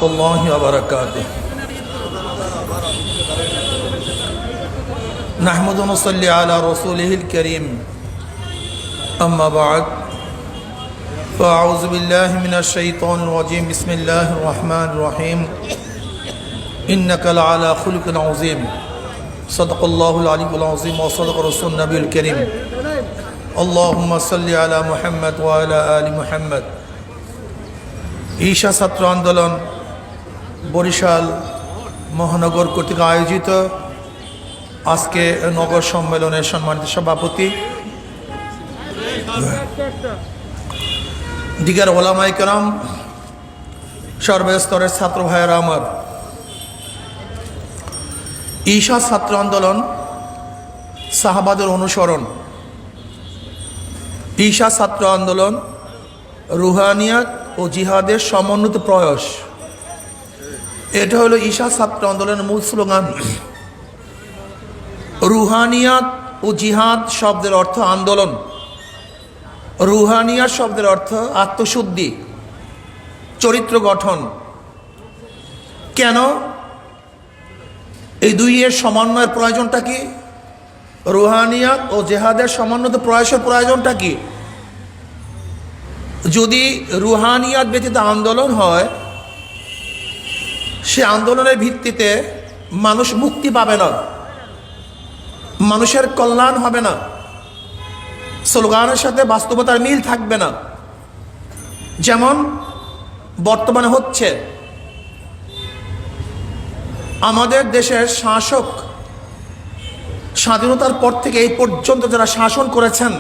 রহমতুল্লাহি ওয়া বারাকাতুহু। নাহমাদু ওয়া নুসাল্লি আলা রাসূলিহিল কারীম। আম্মা বা'দ। ফাআউযু বিল্লাহি মিনাশ শাইতানির রাজীম। বিসমিল্লাহির রহমানির রহিম। ইন্নাকা লা'আলা খুলুকিন আযীম। সাদাকাল্লাহুল আলিয়্যুল আযীম ওয়া সাদাকা রাসূলুন নবিয়্যুল কারীম। আল্লাহুম্মা সাল্লি আলা মুহাম্মাদ ওয়া আলা আলি মুহাম্মাদ। ঈশা ছাত্র আন্দোলন বরিশাল মহানগর কর্তৃক আয়োজিত আজকে নগর সম্মেলনের সম্মানিত সভাপতি, দিগার ওলামায়ে কেরাম, সর্বস্তরের ছাত্র ভাইয়েরা আমার, ঈশা ছাত্র আন্দোলন সাহাবাদের অনুসরণ। ঈশা ছাত্র আন্দোলন রুহানিয়াত ও জিহাদের সমন্বিত প্রয়াস। এটা হলো ঈশা ছাত্র আন্দোলনের মূল স্লোগান। রুহানিয়াত ও জিহাদ শব্দের অর্থ আন্দোলন। রুহানিয়াত শব্দের অর্থ আত্মশুদ্ধি, চরিত্র গঠন। কেন এই দুইয়ের সমন্বয়ের প্রয়োজনটা কি? রুহানিয়াত ও জিহাদের সমন্বিত প্রয়াসের প্রয়োজনটা কি? যদি রুহানিয়াত ব্যতীত আন্দোলন হয়, সে আন্দোলনের ভিত্তিতে মানুষ মুক্তি পাবে না, মানুষের কল্যাণ হবে না, স্লোগানের সাথে বাস্তবতার মিল থাকবে না। যেমন বর্তমানে হচ্ছে, আমাদের দেশের শাসক স্বাধীনতার পর থেকে এই পর্যন্ত যারা শাসন করেছেন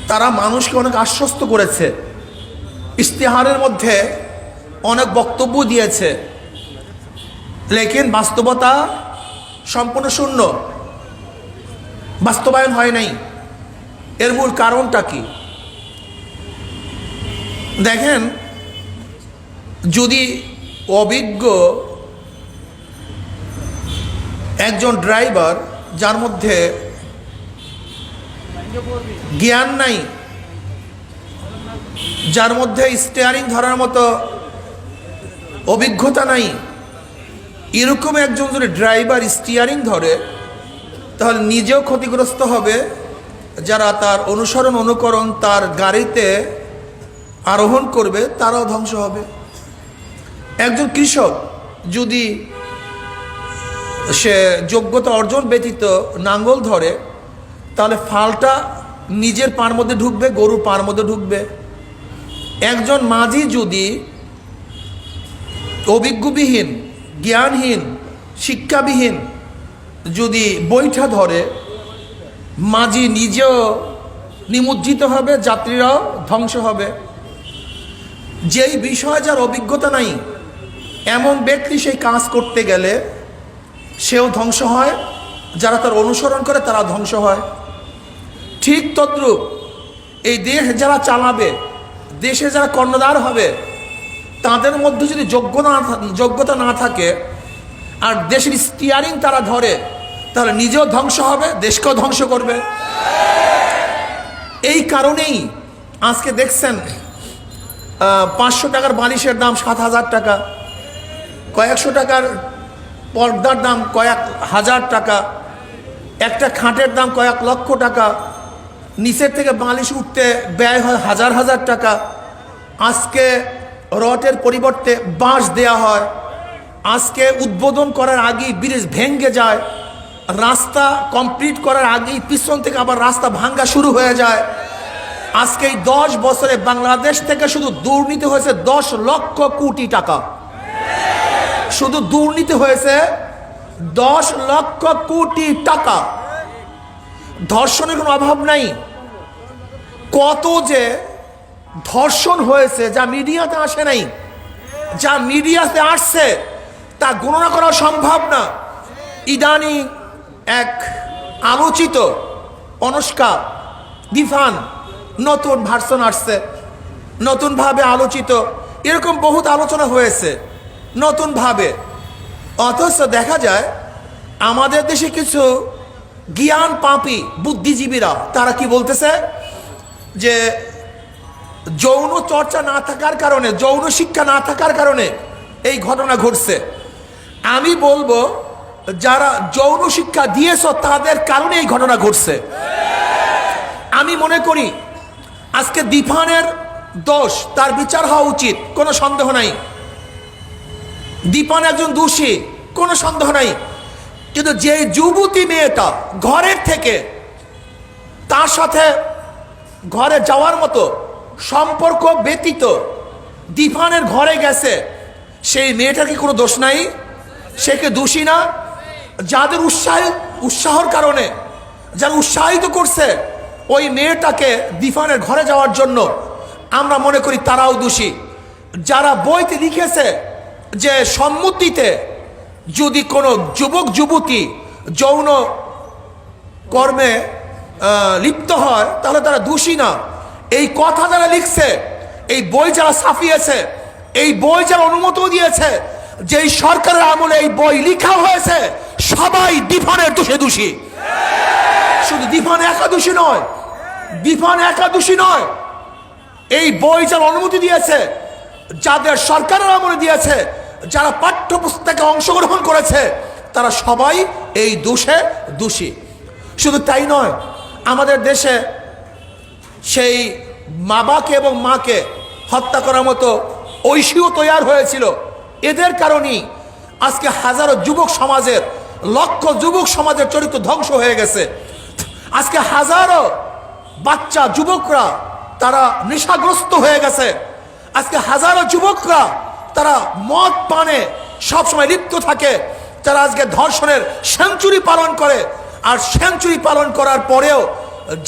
তারা মানুষকে অনেক আশ্বস্ত করেছে, ইশতেহারের মধ্যে অনেক বক্তব্য দিয়েছে, লেকিন বাস্তবতা সম্পূর্ণ শূন্য, বাস্তবায়ন হয় নাই। এর মূল কারণটা কি? দেখেন, যদি অভিজ্ঞ একজন ড্রাইভার, যার মধ্যে জ্ঞান নাই, যার মধ্যে স্টিয়ারিং ধরার মতো অভিজ্ঞতা নাই, এরকম একজন যদি ড্রাইভার স্টিয়ারিং ধরে, তাহলে নিজেও ক্ষতিগ্রস্ত হবে, যারা তার অনুসরণ অনুকরণ তার গাড়িতে আরোহণ করবে তারাও ধ্বংস হবে। একজন কৃষক যদি সে যোগ্যতা অর্জন ব্যতীত নাঙ্গল ধরে, তাহলে ফালটা নিজের পার মধ্যে ঢুকবে, গরুর পার মধ্যে ঢুকবে। একজন মাঝি যদি অভিজ্ঞবিহীন, জ্ঞানহীন, শিক্ষাবিহীন যদি বৈঠা ধরে, মাঝি নিজেও নিমজ্জিত হবে, যাত্রীরাও ধ্বংস হবে। যেই বিষয়ে যার অভিজ্ঞতা নাই, এমন ব্যক্তি সেই কাজ করতে গেলে সেও ধ্বংস হয়, যারা তার অনুসরণ করে তারা ধ্বংস হয়। ঠিক তদ্রূপ এই দেশ যারা চালাবে, দেশে যারা কর্ণধার হবে, তাদের মধ্যে যদি যোগ্যতা না থাকে আর দেশের স্টিয়ারিং তারা ধরে, তাহলে নিজেও ধ্বংস হবে, দেশকেও ধ্বংস করবে। এই কারণেই আজকে দেখছেন 500 টাকার বালিশের দাম 7,000 টাকা, কয়েকশো টাকার পর্দার দাম কয়েক হাজার টাকা, একটা খাটের দাম কয়েক লক্ষ টাকা, নিচের থেকে বালিশ উঠতে ব্যয় হয় হাজার হাজার টাকা। আজকে রডের পরিবর্তে বাঁশ দেয়া হয়। আজকে উদ্বোধন করার আগেই ব্রিজ ভেঙে যায়, রাস্তা কমপ্লিট করার আগেই পিছন থেকে আবার রাস্তা ভাঙ্গা শুরু হয়ে যায়। আজকে এই 10 বছরে বাংলাদেশ থেকে শুধু দুর্নীতি হয়েছে 10 লক্ষ কোটি টাকা। শুধু দুর্নীতি হয়েছে 10 লক্ষ কোটি টাকা। ধর্ষণের কোনো অভাব নাই। কত যে ধর্ষণ হয়েছে যা মিডিয়াতে আসে নাই, যা মিডিয়াতে আসছে তা গণনা করা সম্ভব না। ইদানিং এক আলোচিত অনুষ্কা দিফান নতুন ভার্সন আসছে, নতুনভাবে আলোচিত, এরকম বহুত আলোচনা হয়েছে নতুনভাবে। অথচ দেখা যায় আমাদের দেশে কিছু জ্ঞান পাপী বুদ্ধিজীবীরা তারা কি বলতেছে যে যৌন চর্চা না থাকার কারণে, যৌন শিক্ষা না থাকার কারণে এই ঘটনা ঘটছে। আমি বলবো যারা যৌন শিক্ষা দিয়েছ তাদের কারণে এই ঘটনা ঘটছে। আমি মনে করি আজকে দিফানের দোষ, তার বিচার হওয়া উচিত, কোনো সন্দেহ নাই। দীপান একজন দোষী, কোনো সন্দেহ নাই। কিন্তু যে যুবতী মেয়েটা ঘরের থেকে তার সাথে ঘরে যাওয়ার মতো সম্পর্ক ব্যতীত দীপানের ঘরে গেছে, সেই মেয়েটার কি কোনো দোষ নাই? সে কি দোষী না? যাদের উৎসাহর কারণে যারা উৎসাহিত করছে ওই মেয়েটাকে দীপানের ঘরে যাওয়ার জন্য, আমরা মনে করি তারাও দোষী। যারা বইতে লিখেছে যে সম্মতিতে যদি কোনো যুবক যুবতী যৌন কর্মে লিপ্ত হয় তাহলে তারা দোষী না, এই কথা যারা লিখছে, এই বই যারা ছাপিয়েছে, এই বই যারা অনুমতি দিয়েছে, যেই সরকারের আমলে এই বই লেখা হয়েছে, সবাই দীপানের দোষে দোষী। শুধু দীপান একা দোষী নয়, দীপান একা দোষী নয়, এই বই যারা অনুমতি দিয়েছে, যাদের সরকারের আমলে দিয়েছে, যারা পাঠ্যপুস্তকে অংশগ্রহণ করেছে, তারা সবাই এই দোষে দোষী। শুধু তাই নয়, আমাদের দেশে সেই বাবাকে এবং মাকে হত্যা করার মতো ঐশীও তৈরি হয়েছিল। এদের কারণেই আজকে হাজারো যুবক সমাজের, লক্ষ যুবক সমাজের চরিত্র ধ্বংস হয়ে গেছে। আজকে হাজারো বাচ্চা যুবকরা তারা নেশাগ্রস্ত হয়ে গেছে। আজকে হাজারো যুবকরা তারা মদ পানে সবসময় লিপ্ত থাকে। তারা আজকে ধর্ষণের সেঞ্চুরি পালন করে, আর সেঞ্চুরি পালন করার পরেও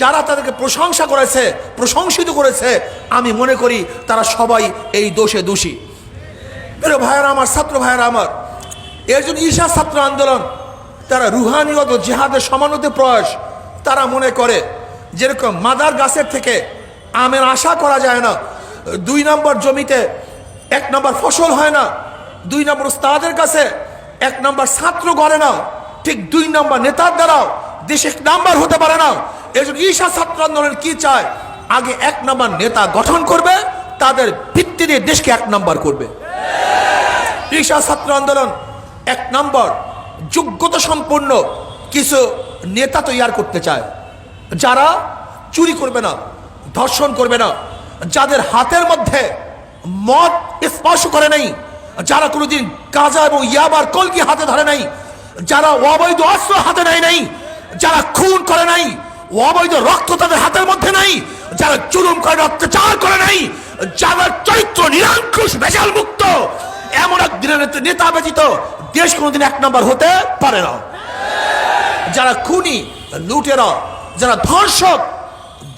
যারা তাদেরকে প্রশংসা করেছে, প্রশংসিত করেছে, আমি মনে করি তারা সবাই এই দোষে দোষী। প্রিয় ভাইয়েরা আমার, ছাত্র ভাইয়েরা আমার, এর জন্য ঈশা ছাত্র আন্দোলন তারা রুহানিয়ত জিহাদের সমানত প্রয়াস। তারা মনে করে যেরকম মাদার গাছের থেকে আমের আশা করা যায় না, 2 নম্বর জমিতে 1 নম্বর ফসল হয় না, 2 নম্বর উস্তাদের কাছে 1 নম্বর ছাত্র গড়ে না, ঠিক 2 নম্বর নেতার দ্বারাও দেশ 1 নম্বর হতে পারে না। এই জন্য ঈশা ছাত্র আন্দোলন কি চায়? আগে 1 নম্বর নেতা গঠন করবে, তাদের ভিত্তিতে দেশকে 1 নম্বর করবে। ঈশা ছাত্র আন্দোলন 1 নম্বর যোগ্যতা সম্পন্ন কিছু নেতা তৈরি করতে চায়, যারা চুরি করবে না, ধর্ষণ করবে না, যাদের হাতের মধ্যে মদ স্পর্শ করে নাই, যারা কোনোদিন গাঁজা এবং ইয়াবার কলকি হাতে ধরে নাই, যারা অবৈধ অস্ত্র হাতে নেয় নাই, যারা খুন করে নাই, অবৈধ রক্ত তাদের হাতের মধ্যে নাই, যারা জুলুম করে, অত্যাচার করে নাই, যাদের চরিত্র নিরঙ্কুশ ভেজাল মুক্ত, এমন এক দিনের নেতা ব্যতীত দেশ কোনোদিন 1 নম্বর হতে পারে না। যারা খুনি, লুটেরা, যারা ধর্ষক,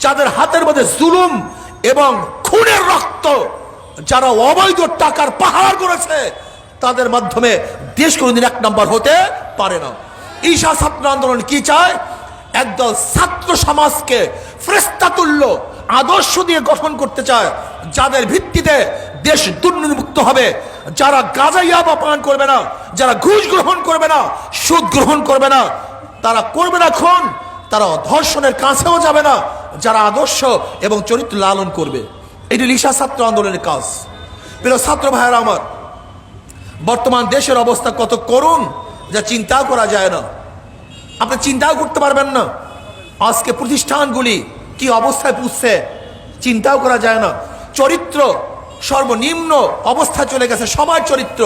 যাদের হাতের মধ্যে জুলুম এবং খুনের রক্ত, যারা অবৈধ টাকার পাহাড় করেছে, তাদের মাধ্যমে দেশ কোনোদিন 1 নম্বর হতে পারে না। ঈশা ছাত্র আন্দোলন কি চায়? একদল ছাত্র সমাজকে ফেরেশতাতুল্য আদর্শ দিয়ে গঠন করতে চায়, যাদের ভিত্তিতে দেশ দুর্নীতিমুক্ত হবে, যারা গাঁজা ইয়াবা পান করবে না, যারা ঘুষ গ্রহণ করবে না, সুদ গ্রহণ করবে না, তারা করবে না খুন, তারা ধর্ষণের কাছেও যাবে না, যারা আদর্শ এবং চরিত্র লালন করবে। এটি ঈশা ছাত্র আন্দোলনের কাজ। প্রিয় ছাত্র ভাইয়েরা আমার, বর্তমান দেশের অবস্থা কত করুণ যা চিন্তাও করা যায় না, আপনি চিন্তাও করতে পারবেন না। আজকে প্রতিষ্ঠানগুলি কি অবস্থায় পুষছে চিন্তাও করা যায় না। চরিত্র সর্বনিম্ন অবস্থায় চলে গেছে, সবার চরিত্র,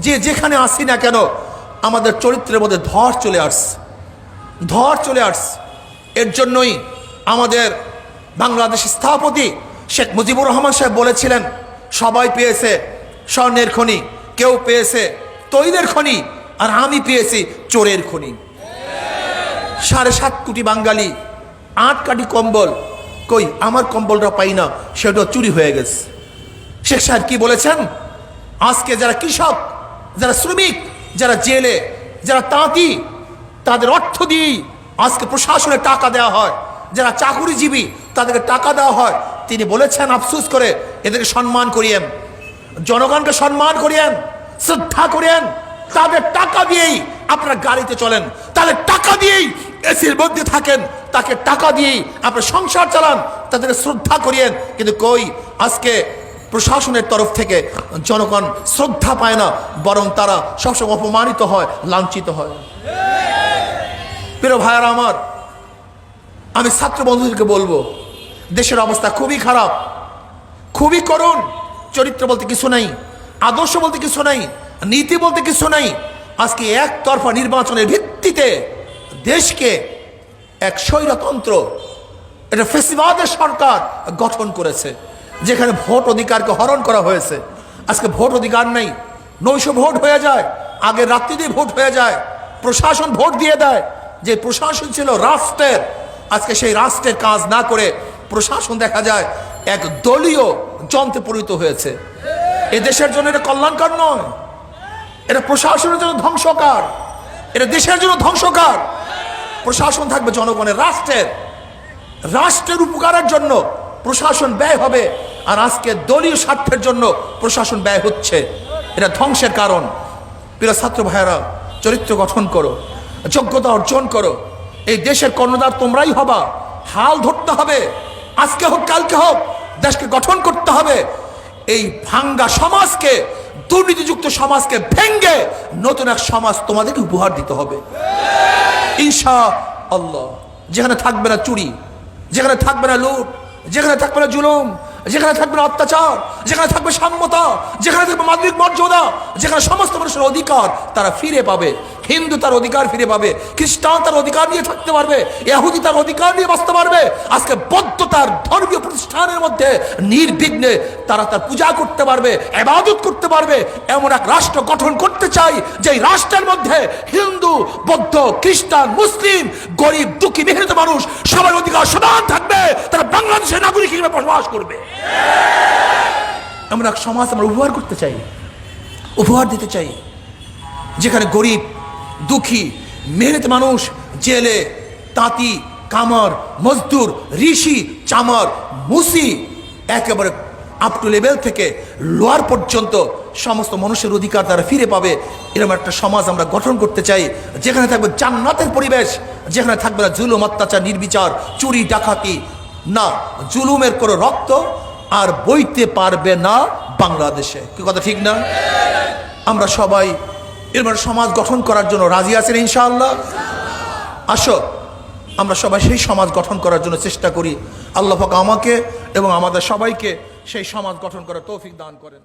যে যেখানে আসি না কেন আমাদের চরিত্রের মধ্যে ধর চলে আসছে। এর জন্যই আমাদের বাংলাদেশের স্থপতি শেখ মুজিবুর রহমান সাহেব বলেছিলেন, সবাই পেয়েছে স্বর্ণের খনি, কেউ পেয়েছে তৈলের খনি, আর আমি পেয়েছি চোরের খনি। 7.5 কোটি বাঙালি 8 কাঠি কম্বল, কই আমার কম্বলটা পাই না, সেটা চুরি হয়ে গেছে। শেখ সাহেব কি বলেছেন? আজকে যারা কৃষক, যারা শ্রমিক, যারা জেলে, যারা তাঁতি, তাদের অর্থ দিয়েই আজকে প্রশাসনে টাকা দেওয়া হয়, যারা চাকুরিজীবী তাদেরকে টাকা দেওয়া হয়। তিনি বলেছেন আফসোস করে, এদেরকে সম্মান করিয়েন, জনগণকে সম্মান করিয়েন, শ্রদ্ধা করিয়েন, তাদের টাকা দিয়েই আপনারা গাড়িতে চলেন, তাদের টাকা দিয়েই এসির মধ্যে থাকেন, তাকে টাকা দিয়েই আপনার সংসার চালান, তাদের শ্রদ্ধা করিয়েন। কিন্তু কই আজকে প্রশাসনের তরফ থেকে জনগণ শ্রদ্ধা পায় না, বরং তারা সবসময় অপমানিত হয়, লাঞ্ছিত হয়। প্রিয় ভাইয়ারা আমার, আমি ছাত্র বন্ধুদেরকে বলবো, দেশের অবস্থা খুবই খারাপ, খুবই করুণ। চরিত্র বলতে কিছু নাই, আদর্শ বলতে কিছু নাই, নীতি বলতে কিছু নাই। আজকে একতরফা নির্বাচনের ভিত্তিতে দেশকে এক স্বৈরতন্ত্র, এটা ফেসিবাদের সরকার গঠন করেছে, যেখানে ভোট অধিকারকে হরণ করা হয়েছে। আজকে ভোট অধিকার নেই, নৈশ ভোট হয়ে যায়, আগের রাত্রিতেই ভোট হয়ে যায়, প্রশাসন ভোট দিয়ে দেয়। যে প্রশাসন ছিল রাষ্ট্রের, আজকে সেই রাষ্ট্রের কাজ না করে প্রশাসন দেখা যায় এক দলীয় যন্ত্রে পরিণত হয়েছে। এ দেশের জন্য এটা কল্যাণকর নয়, এটা প্রশাসনের জন্য ধ্বংসকার, এটা দেশের জন্য ধ্বংসকার। প্রশাসন থাকবে জনগণের, রাষ্ট্রের উপকারের জন্য প্রশাসন ব্যয় হবে, আর আজকে দলীয় স্বার্থের জন্য প্রশাসন ব্যয় হচ্ছে, এটা ধ্বংসের কারণ। প্রিয় ছাত্র ভাইয়েরা, চরিত্র গঠন করো, যোগ্যতা অর্জন করো, এই দেশের কর্ণধার তোমরাই হবা। হাল ধরতে হবে, আজকে হোক কালকে হোক, দেশকে গঠন করতে হবে। এই ভাঙ্গা সমাজকে, দুর্নীতিযুক্ত সমাজকে ভেঙ্গে নতুন এক সমাজ তোমাদেরকে উপহার দিতে হবে ইনশাআল্লাহ। যেখানে থাকবে না চুরি, যেখানে থাকবে না লুট, যেখানে থাকবে না জুলুম, যেখানে থাকবে না অত্যাচার, যেখানে থাকবে সাম্যতা, যেখানে থাকবে মানবিক মর্যাদা, যেখানে সমস্ত মানুষের অধিকার তারা ফিরে পাবে। হিন্দু তার অধিকার ফিরে পাবে, খ্রিস্টান তার অধিকার নিয়ে থাকতে পারবে, ইহুদি তার অধিকার নিয়ে বাঁচতে পারবে। আজকে বদ্ধতার ধর্মীয় প্রতিষ্ঠানের মধ্যে নির্বিঘ্নে তারা তার পূজা করতে পারবে, ইবাদত করতে পারবে। এমন এক রাষ্ট্র গঠন করতে চাই, যেই রাষ্ট্রের মধ্যে হিন্দু, বৌদ্ধ, খ্রিস্টান, মুসলিম, গরিব, দুঃখী, মেহনত মানুষ সবার অধিকার সমান থাকবে, তারা বাংলাদেশের নাগরিক হিসেবে বসবাস করবে। এমন এক সমাজ আমরা উপহার করতে চাই, উপহার দিতে চাই, যেখানে গরিব, দুঃখী, মেহনত মানুষ, জেলে, তাঁতি, কামার, মজদুর, ঋষি, চামার, মুসি, একেবারে আপ টু লেভেল থেকে লোয়ার পর্যন্ত সমস্ত মানুষের অধিকার তারা ফিরে পাবে। এরকম একটা সমাজ আমরা গঠন করতে চাই, যেখানে থাকবে জান্নাতের পরিবেশ, যেখানে থাকবে না জুলুম, অত্যাচার, নির্বিচার, চুরি, ডাকাতি, না জুলুমের কোনো রক্ত আর বইতে পারবে না বাংলাদেশে। কি কথা ঠিক না? আমরা সবাই এরকম সমাজ গঠন করার জন্য রাজি আছেন ইনশাআল্লাহ? আসো আমরা সবাই সেই সমাজ গঠন করার জন্য চেষ্টা করি। আল্লাহ পাক আমাকে এবং আমাদের সবাইকে সেই সমাজ গঠন করার তৌফিক দান করেন।